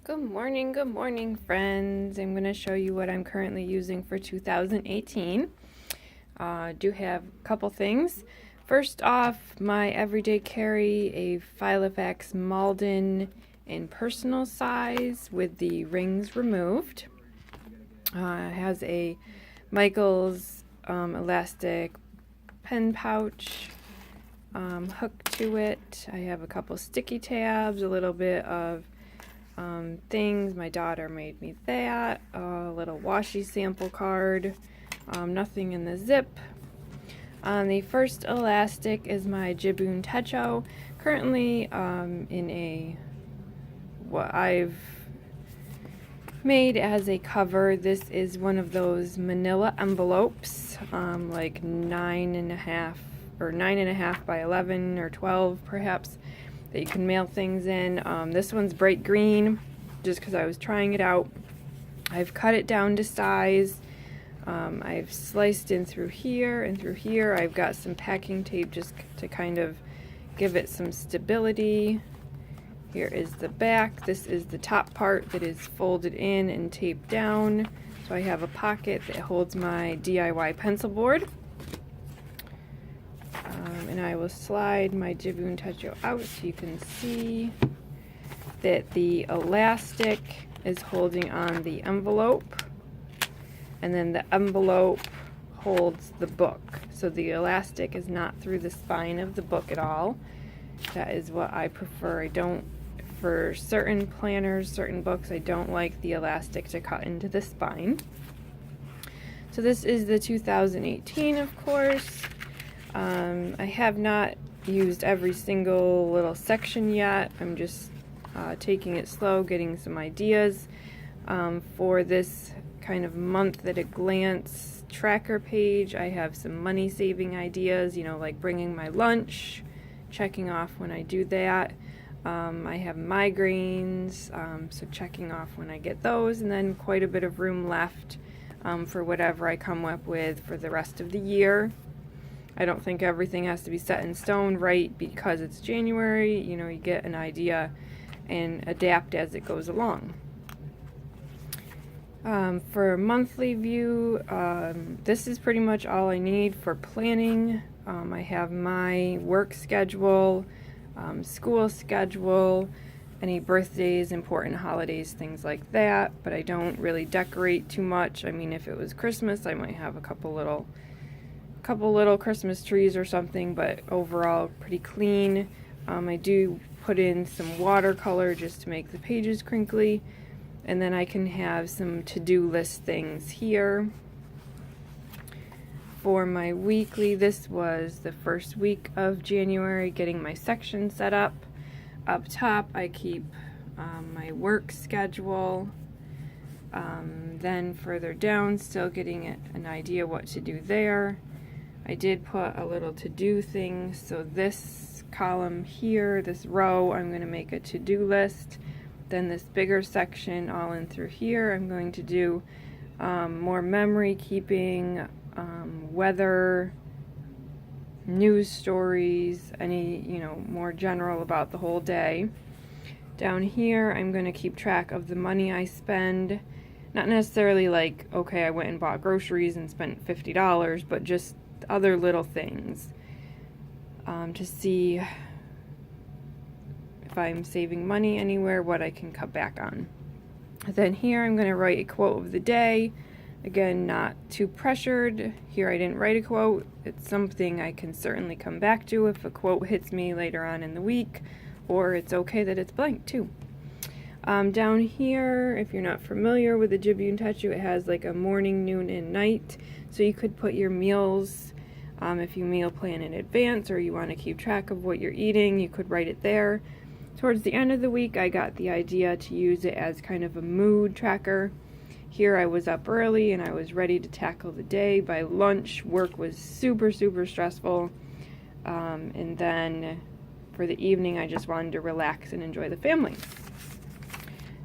Good morning, friends. I'm going to show you what I'm currently using for 2018. Do have a couple things. First off, my everyday carry, a Filofax Malden in personal size with the rings removed. It has a Michaels elastic pen pouch hook to it. I have a couple sticky tabs, a little bit of things. My daughter made me that. A little washi sample card. Nothing in the zip. On the first elastic is my Jibun techo. Currently in what I've made as a cover. This is one of those manila envelopes, like 9.5 by 11 or 12 perhaps, that you can mail things in. This one's bright green just because I was trying it out. I've cut it down to size. I've sliced in through here and through here. I've got some packing tape just to kind of give it some stability. Here is the back. This is the top part that is folded in and taped down. So I have a pocket that holds my DIY pencil board. And I will slide my Jibun techo out so you can see that the elastic is holding on the envelope, and then the envelope holds the book. So the elastic is not through the spine of the book at all. That is what I prefer. For certain planners, certain books, I don't like the elastic to cut into the spine. So this is the 2018, of course. I have not used every single little section yet. I'm just taking it slow, getting some ideas for this kind of month at a glance tracker page. I have some money saving ideas, like bringing my lunch, checking off when I do that. I have migraines, so checking off when I get those, and then quite a bit of room left for whatever I come up with for the rest of the year. I don't think everything has to be set in stone right because it's January. You get an idea and adapt as it goes along. For a monthly view, this is pretty much all I need for planning. I have my work schedule, school schedule, any birthdays, important holidays, things like that, but I don't really decorate too much. I mean, if it was Christmas, I might have a couple little Christmas trees or something, but overall pretty clean. I do put in some watercolor just to make the pages crinkly, and then I can have some to-do list things here. For my weekly, this was the first week of January, getting my section set up. Up top I keep my work schedule. Then further down, still getting an idea what to do there. I did put a little to-do thing, so this column here, this row, I'm going to make a to-do list. Then this bigger section all in through here, I'm going to do more memory keeping, weather, news stories, any, more general about the whole day. Down here, I'm going to keep track of the money I spend. Not necessarily like, okay, I went and bought groceries and spent $50, but just other little things to see if I'm saving money anywhere, what I can cut back on. Then here I'm going to write a quote of the day. Again, not too pressured. Here I didn't write a quote. It's something I can certainly come back to if a quote hits me later on in the week, or it's okay that it's blank too. Down here, if you're not familiar with the Jibun techo, it has like a morning, noon, and night. So you could put your meals, if you meal plan in advance or you want to keep track of what you're eating, you could write it there. Towards the end of the week, I got the idea to use it as kind of a mood tracker. Here I was up early and I was ready to tackle the day. By lunch, work was super, super stressful. And then for the evening, I just wanted to relax and enjoy the family.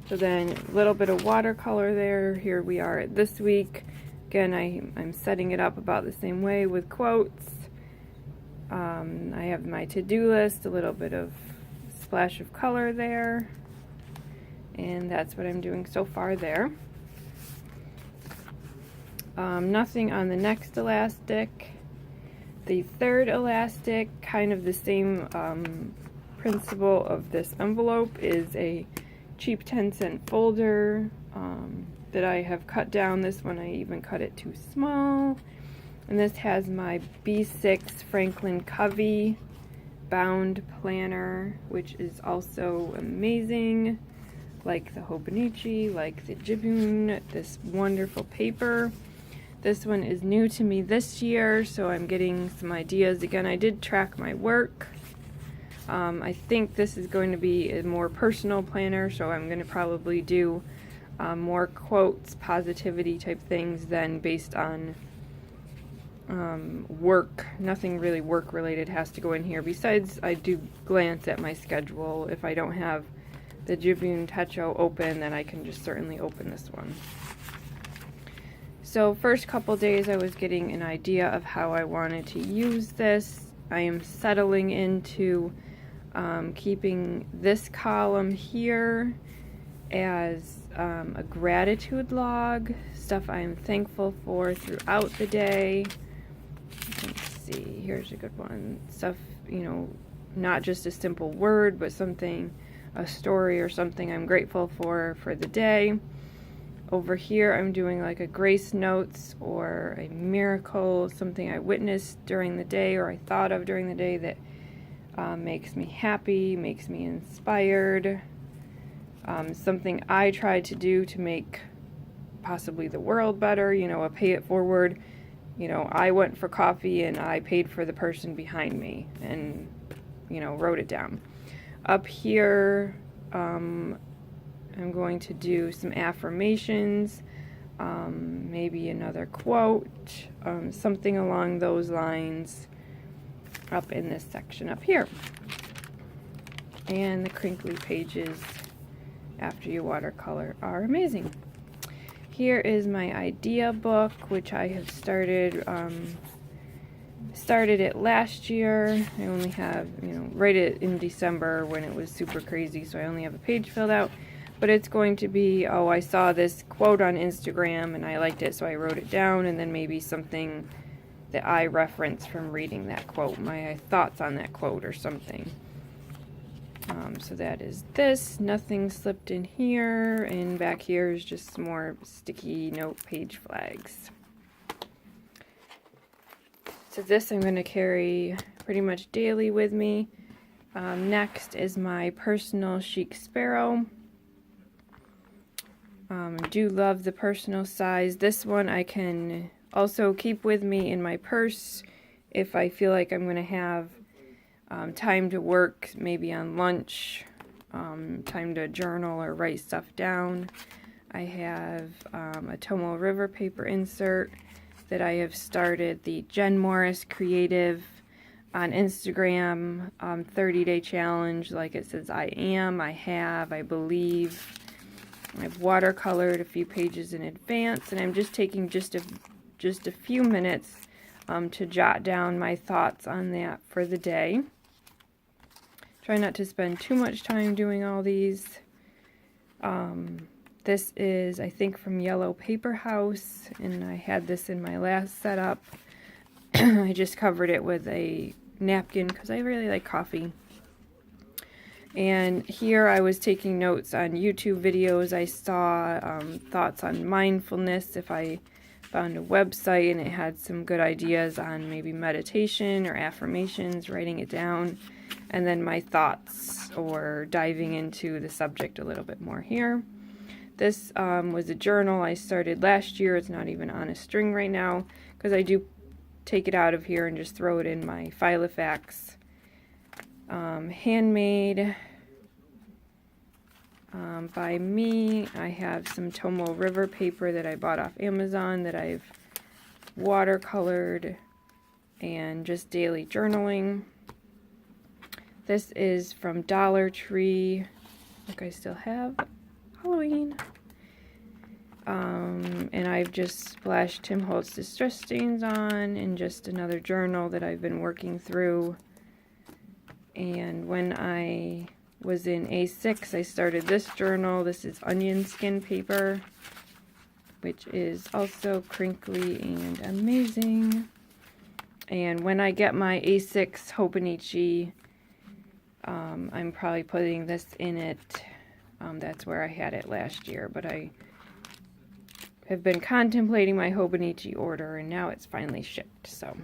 So then a little bit of watercolor there. Here we are this week. Again, I'm setting it up about the same way with quotes. I have my to-do list, a little bit of splash of color there. And that's what I'm doing so far there. Nothing on the next elastic. The third elastic, kind of the same principle of this envelope, is a cheap 10-cent folder that I have cut down. This one I even cut it too small. And this has my B6 Franklin Covey bound planner, which is also amazing. Like the Hobonichi, like the Jibun, this wonderful paper. This one is new to me this year, so I'm getting some ideas. Again, I did track my work. I think this is going to be a more personal planner, so I'm going to probably do more quotes, positivity type things than based on work. Nothing really work related has to go in here. Besides, I do glance at my schedule. If I don't have the Jibun techo open, then I can just certainly open this one. So first couple days I was getting an idea of how I wanted to use this. I am settling into keeping this column here as a gratitude log, stuff I am thankful for throughout the day. Let's see, here's a good one. Stuff, you know, not just a simple word, but something, a story or something I'm grateful for the day. Over here I'm doing like a grace notes or a miracle, something I witnessed during the day or I thought of during the day that makes me happy, makes me inspired. Something I tried to do to make possibly the world better, you know, a pay it forward. You know, I went for coffee and I paid for the person behind me and, you know, wrote it down. Up here, I'm going to do some affirmations, maybe another quote, something along those lines up in this section up here. And the crinkly pages after you watercolor are amazing. Here is my idea book, which I have started it last year. I only have, you know, right in December when it was super crazy, so I only have a page filled out. But it's going to be, oh, I saw this quote on Instagram and I liked it, so I wrote it down, and then maybe something that I reference from reading that quote, my thoughts on that quote or something. So that is this. Nothing slipped in here, and back here is just some more sticky note page flags. So this I'm going to carry pretty much daily with me. Next is my personal chic sparrow. Do love the personal size. This one I can also keep with me in my purse if I feel like I'm going to have time to work, maybe on lunch, time to journal or write stuff down. I have a Tomo River paper insert that I have started, the Jen Morris Creative on Instagram 30-day challenge. Like it says, I am, I have, I believe. I've watercolored a few pages in advance, and I'm just taking just a few minutes to jot down my thoughts on that for the day. Try not to spend too much time doing all these. This is, I think, from Yellow Paper House, and I had this in my last setup. I just covered it with a napkin because I really like coffee. And here I was taking notes on YouTube videos. I saw thoughts on mindfulness. If I found a website and it had some good ideas on maybe meditation or affirmations, writing it down. And then my thoughts or diving into the subject a little bit more here. This was a journal I started last year. It's not even on a string right now because I do take it out of here and just throw it in my Filofax. Handmade by me. I have some Tomo River paper that I bought off Amazon that I've watercolored, and just daily journaling. This is from Dollar Tree. Look, I still have Halloween. And I've just splashed Tim Holtz Distress Stains on, and just another journal that I've been working through. And when I was in A6, I started this journal. This is onion skin paper, which is also crinkly and amazing. And when I get my A6 Hobonichi, I'm probably putting this in it. That's where I had it last year, but I have been contemplating my Hobonichi order, and now it's finally shipped. So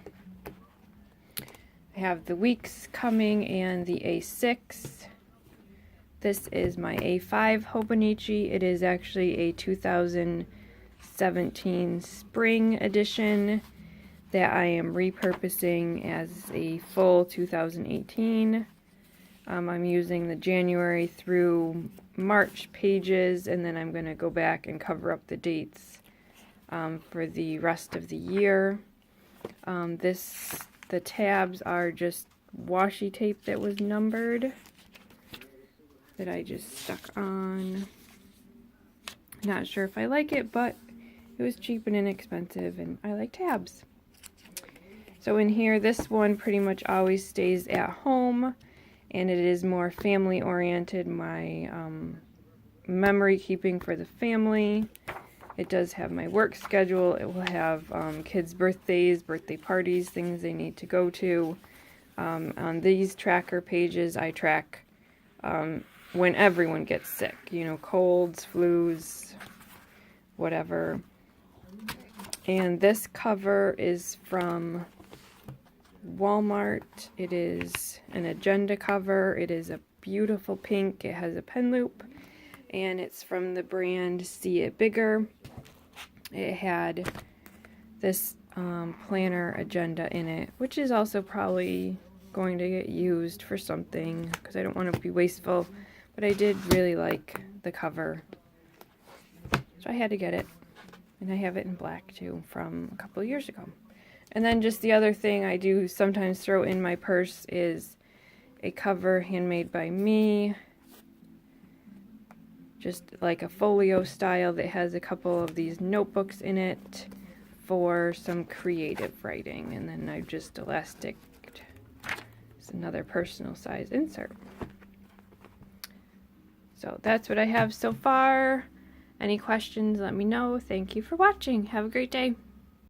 I have the weeks coming and the A6. This is my A5 Hobonichi. It is actually a 2017 spring edition that I am repurposing as a full 2018. I'm using the January through March pages, and then I'm going to go back and cover up the dates for the rest of the year. The tabs are just washi tape that was numbered that I just stuck on. Not sure if I like it, but it was cheap and inexpensive, and I like tabs. So in here, this one pretty much always stays at home, and it is more family oriented. My memory keeping for the family. It does have my work schedule. It will have kids' birthdays, birthday parties, things they need to go to. On these tracker pages, I track when everyone gets sick, you know, colds, flus, whatever. And this cover is from Walmart. It is an agenda cover. It is a beautiful pink. It has a pen loop, and it's from the brand See It Bigger. It had this planner agenda in it, which is also probably going to get used for something because I don't want to be wasteful, but I did really like the cover, so I had to get it. And I have it in black too from a couple of years ago. And then just the other thing I do sometimes throw in my purse is a cover handmade by me. Just like a folio style that has a couple of these notebooks in it for some creative writing. And then I've just elasticed. It's another personal size insert. So that's what I have so far. Any questions, let me know. Thank you for watching. Have a great day.